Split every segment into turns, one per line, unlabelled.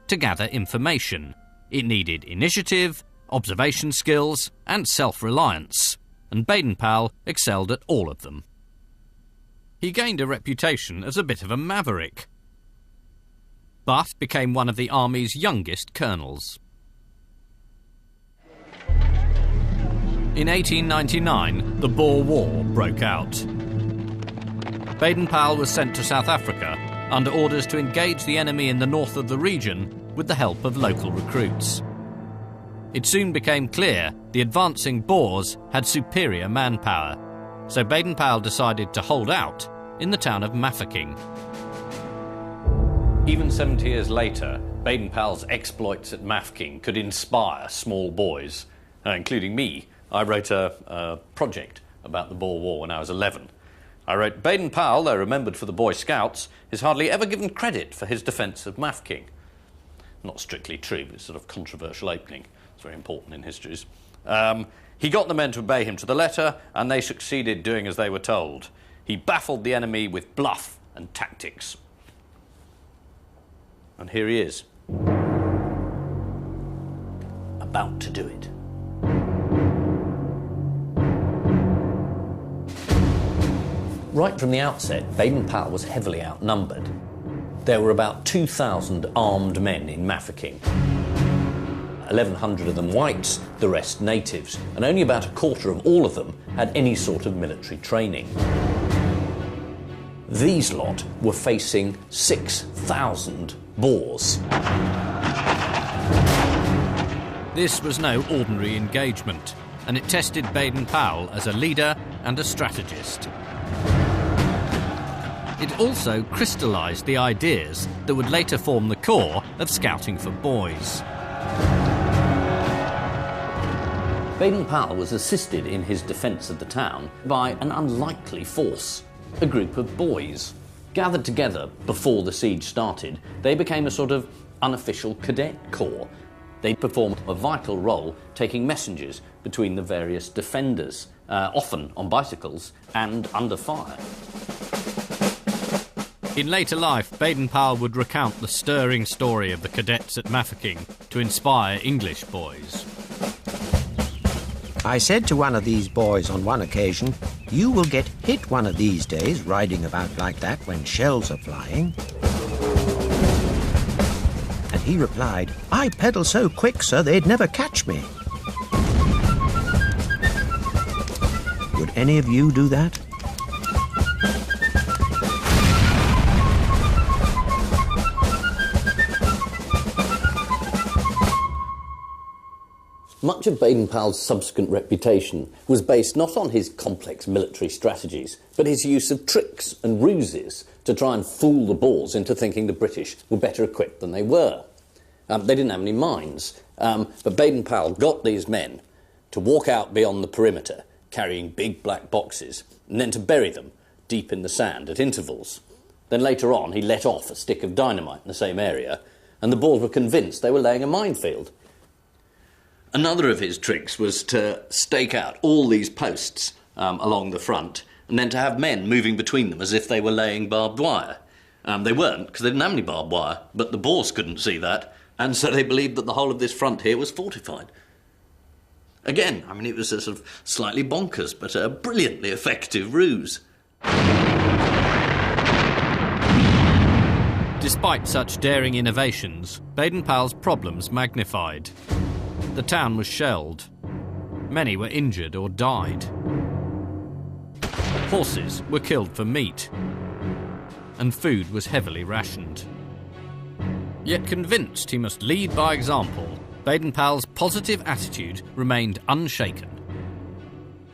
to gather information. It needed initiative, observation skills and self-reliance, and Baden-Powell excelled at all of them. He gained a reputation as a bit of a maverick, but became one of the Army's youngest colonels. In 1899, the Boer War broke out. Baden-Powell was sent to South Africa under orders to engage the enemy in the north of the region with the help of local recruits. It soon became clear the advancing Boers had superior manpower, so Baden-Powell decided to hold out in the town of Mafeking. Even 70 years later, Baden-Powell's exploits at Mafeking could inspire small boys, including me. I wrote a project about the Boer War when I was 11. I wrote, Baden-Powell, though remembered for the Boy Scouts, is hardly ever given credit for his defence of Mafeking. Not strictly true, but it's a sort of controversial opening. It's very important in histories. He got the men to obey him to the letter, and they succeeded doing as they were told. He baffled the enemy with bluff and tactics. And here he is, about to do it. Right from the outset, Baden-Powell was heavily outnumbered. There were about 2,000 armed men in Mafeking. 1,100 of them whites, the rest natives, and only about a quarter of all of them had any sort of military training. These lot were facing 6,000 Boers. This was no ordinary engagement, and it tested Baden-Powell as a leader and a strategist. It also crystallised the ideas that would later form the core of Scouting for Boys. Baden-Powell was assisted in his defence of the town by an unlikely force, a group of boys. Gathered together before the siege started, they became a sort of unofficial cadet corps. They performed a vital role taking messages between the various defenders, often on bicycles and under fire. In later life, Baden-Powell would recount the stirring story of the cadets at Mafeking to inspire English boys.
I said to one of these boys on one occasion, "You will get hit one of these days riding about like that when shells are flying." And he replied, "I pedal so quick, sir, they'd never catch me." Would any of you do that?
Much of Baden-Powell's subsequent reputation was based not on his complex military strategies, but his use of tricks and ruses to try and fool the Boers into thinking the British were better equipped than they were. They didn't have any mines, but Baden-Powell got these men to walk out beyond the perimeter, carrying big black boxes, and then to bury them deep in the sand at intervals. Then later on, he let off a stick of dynamite in the same area, and the Boers were convinced they were laying a minefield. Another of his tricks was to stake out all these posts along the front and then to have men moving between them as if they were laying barbed wire. They weren't, because they didn't have any barbed wire, but the Boers couldn't see that, and so they believed that the whole of this front here was fortified. Again, I mean, it was a sort of slightly bonkers, but a brilliantly effective ruse.
Despite such daring innovations, Baden-Powell's problems magnified. The town was shelled. Many were injured or died. Horses were killed for meat, and food was heavily rationed. Yet convinced he must lead by example, Baden-Powell's positive attitude remained unshaken.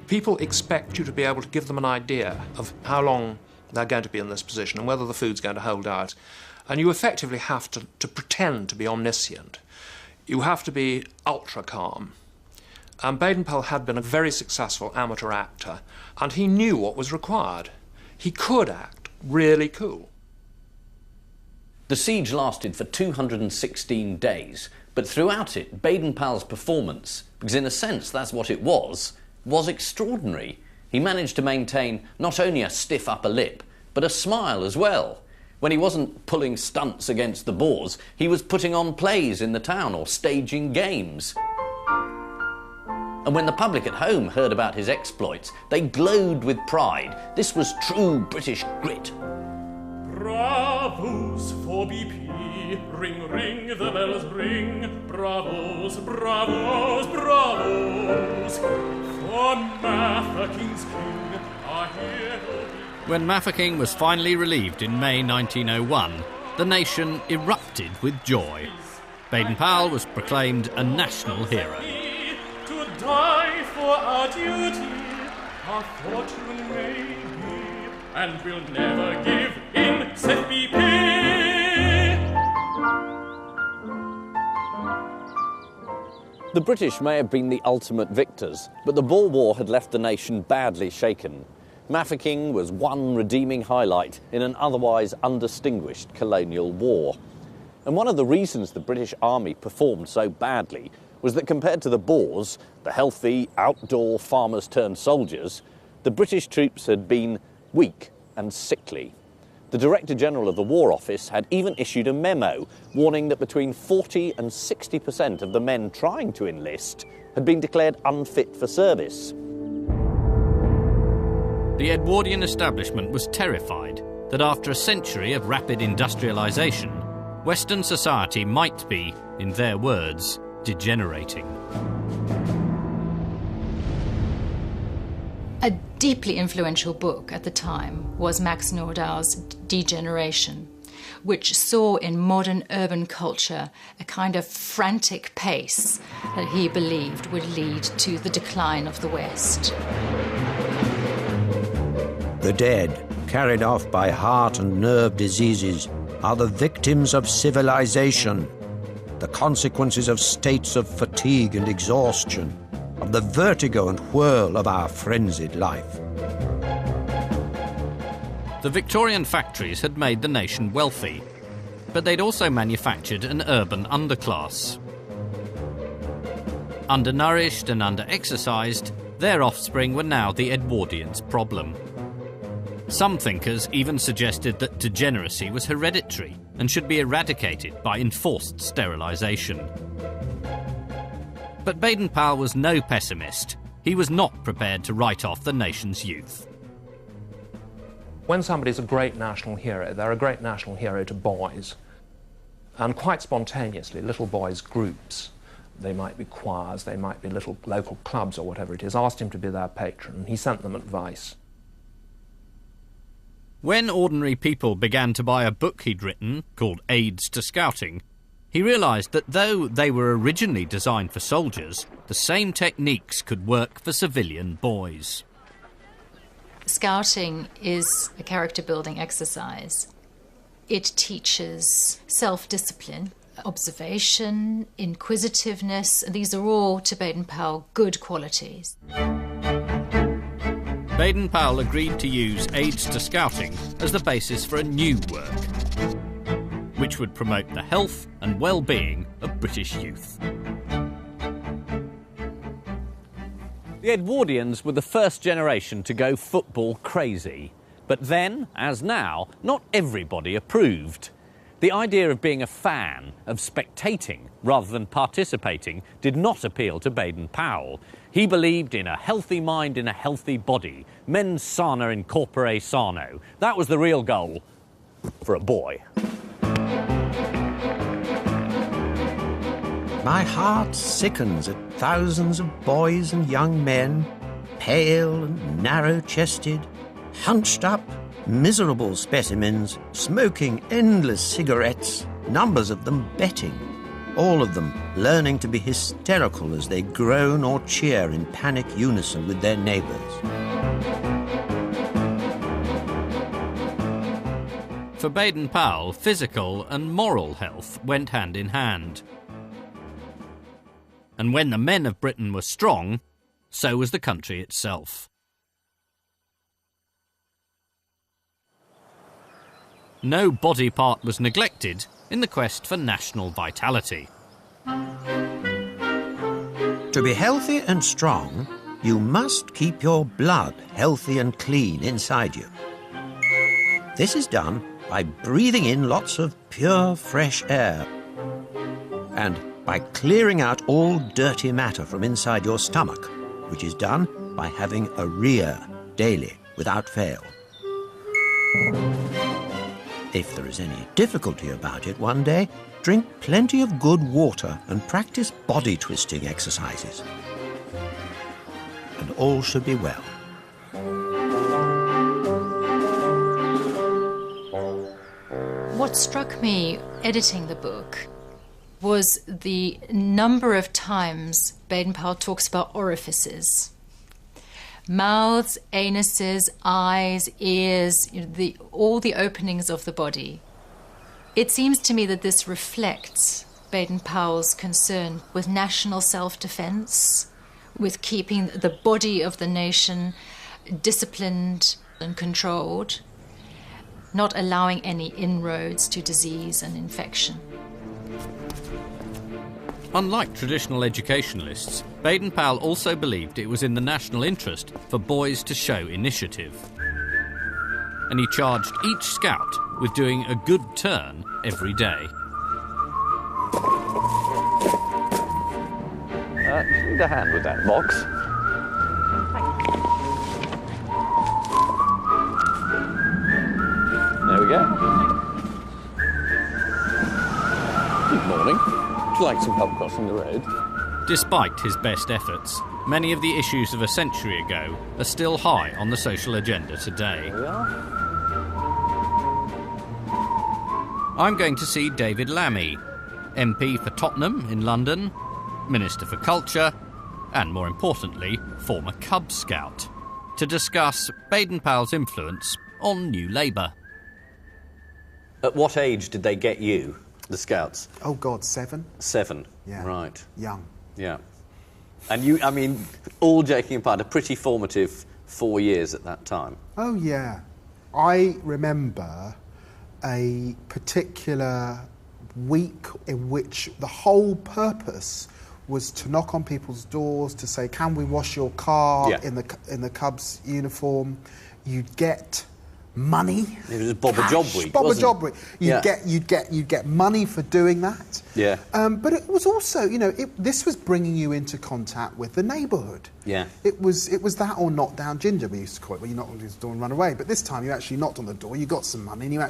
People expect you to be able to give them an idea of how long they're going to be in this position and whether the food's going to hold out. And you effectively have to pretend to be omniscient. You have to be ultra calm. And Baden-Powell had been a very successful amateur actor, and he knew what was required. He could act really cool.
The siege lasted for 216 days, but throughout it, Baden-Powell's performance, because in a sense that's what it was extraordinary. He managed to maintain not only a stiff upper lip, but a smile as well.
When he wasn't pulling stunts against the Boers, he was putting on plays in the town or staging games. And when the public at home heard about his exploits, they glowed with pride. This was true British grit.
Bravos for BP, ring, ring, the bells ring. Bravos, bravos, bravos, for Mafeking's king, I hear.
When Mafeking was finally relieved in May 1901, the nation erupted with joy. Baden-Powell was proclaimed a national hero.
To die for our duty, our fortune may be, and we'll never give in, said BP.
The British may have been the ultimate victors, but the Boer War had left the nation badly shaken. Mafeking was one redeeming highlight in an otherwise undistinguished colonial war. And one of the reasons the British Army performed so badly was that compared to the Boers, the healthy, outdoor farmers-turned-soldiers, the British troops had been weak and sickly. The Director General of the War Office had even issued a memo warning that between 40 and 60% of the men trying to enlist had been declared unfit for service.
The Edwardian establishment was terrified that after a century of rapid industrialisation, Western society might be, in their words, degenerating.
A deeply influential book at the time was Max Nordau's Degeneration, which saw in modern urban culture a kind of frantic pace that he believed would lead to the decline of the West.
The dead, carried off by heart and nerve diseases, are the victims of civilization, the consequences of states of fatigue and exhaustion, of the vertigo and whirl of our frenzied life.
The Victorian factories had made the nation wealthy, but they'd also manufactured an urban underclass. Undernourished and under-exercised, their offspring were now the Edwardians' problem. Some thinkers even suggested that degeneracy was hereditary and should be eradicated by enforced sterilisation. But Baden-Powell was no pessimist. He was not prepared to write off the nation's youth.
When somebody's a great national hero, they're a great national hero to boys. And quite spontaneously, little boys' groups, they might be choirs, they might be little local clubs or whatever it is, asked him to be their patron, and he sent them advice.
When ordinary people began to buy a book he'd written, called Aids to Scouting, he realised that though they were originally designed for soldiers, the same techniques could work for civilian boys.
Scouting is a character-building exercise. It teaches self-discipline, observation, inquisitiveness, and these are all, to Baden-Powell, good qualities.
Baden-Powell agreed to use Aids to Scouting as the basis for a new work, which would promote the health and well-being of British youth. The Edwardians were the first generation to go football crazy. But then, as now, not everybody approved. The idea of being a fan, of spectating rather than participating, did not appeal to Baden-Powell. He believed in a healthy mind in a healthy body. Mens sana in corpore sano. That was the real goal for a boy.
My heart sickens at thousands of boys and young men, pale and narrow-chested, hunched up, miserable specimens, smoking endless cigarettes, numbers of them betting, all of them learning to be hysterical as they groan or cheer in panic unison with their neighbours.
For Baden-Powell, physical and moral health went hand in hand. And when the men of Britain were strong, so was the country itself. No body part was neglected in the quest for national vitality.
To be healthy and strong, you must keep your blood healthy and clean inside you. This is done by breathing in lots of pure, fresh air and by clearing out all dirty matter from inside your stomach, which is done by having a RIA daily, without fail. If there is any difficulty about it one day, drink plenty of good water and practice body twisting exercises. And all should be well.
What struck me editing the book was the number of times Baden-Powell talks about orifices. Mouths, anuses, eyes, ears, all the openings of the body. It seems to me that this reflects Baden-Powell's concern with national self-defense, with keeping the body of the nation disciplined and controlled, not allowing any inroads to disease and infection.
Unlike traditional educationalists, Baden-Powell also believed it was in the national interest for boys to show initiative. And he charged each scout with doing a good turn every day.
Just need a hand with that box. There we go. Good morning. Would you like some help crossing the road?
Despite his best efforts, many of the issues of a century ago are still high on the social agenda today.
There we are.
I'm going to see David Lammy, MP for Tottenham in London, Minister for Culture, and more importantly, former Cub Scout, to discuss Baden-Powell's influence on New Labour.
At what age did they get you, the Scouts?
Oh, God, 7?
7.
Yeah.
Right.
Young.
Yeah. And you, I mean, all joking apart, a pretty formative 4 years at that time.
Oh, yeah. I remember a particular week in which the whole purpose was to knock on people's doors to say, can we wash your car in the Cubs uniform? You'd get money.
It was Bob a Job Week,
Bob a
wasn't
Job
it?
Week. You'd get money for doing that.
Yeah.
But it was also, you know, this was bringing you into contact with the neighbourhood.
Yeah.
It was that or knock down ginger, we used to call it, where you knock on the door and run away. But this time you actually knocked on the door, you got some money, and you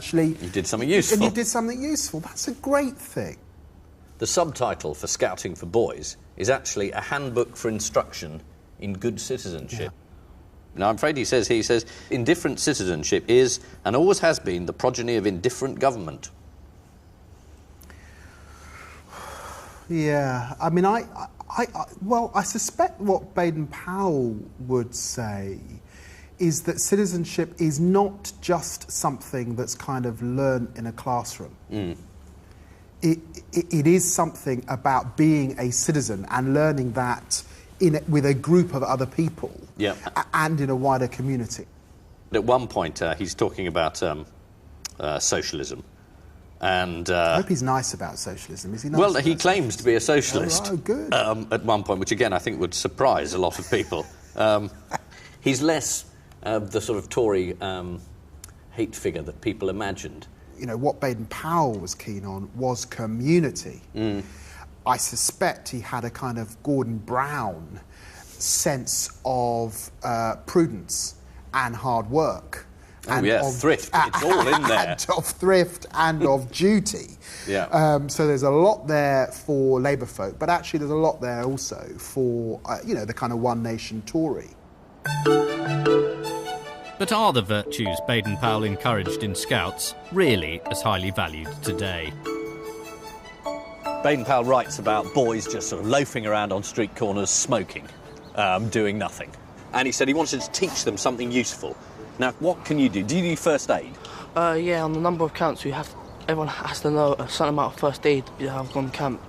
did something useful.
And you did something useful. That's a great thing.
The subtitle for Scouting for Boys is actually a handbook for instruction in good citizenship. Yeah. Now, I'm afraid he says, indifferent citizenship is and always has been the progeny of indifferent government.
Yeah, I mean, I suspect what Baden-Powell would say is that citizenship is not just something that's kind of learnt in a classroom. Mm. It is something about being a citizen and learning that with a group of other people and in a wider community.
At one point, he's talking about socialism. And
I hope he's nice about socialism. Is he nice?
Well, he claims to be a socialist.
Oh, good.
At one point, which again I think would surprise a lot of people. He's less the sort of Tory hate figure that people imagined.
You know, what Baden-Powell was keen on was community. Mm. I suspect he had a kind of Gordon Brown sense of prudence and hard work.
And of thrift. It's all in there.
And of thrift and of duty.
Yeah.
So there's a lot there for Labour folk, but actually there's a lot there also for, the kind of one nation Tory.
But are the virtues Baden-Powell encouraged in Scouts really as highly valued today?
Baden-Powell writes about boys just sort of loafing around on street corners smoking, doing nothing. And he said he wanted to teach them something useful. Now, what can you do? Do you do first aid?
Yeah, on the number of camps, everyone has to know a certain amount of first aid you have on camp.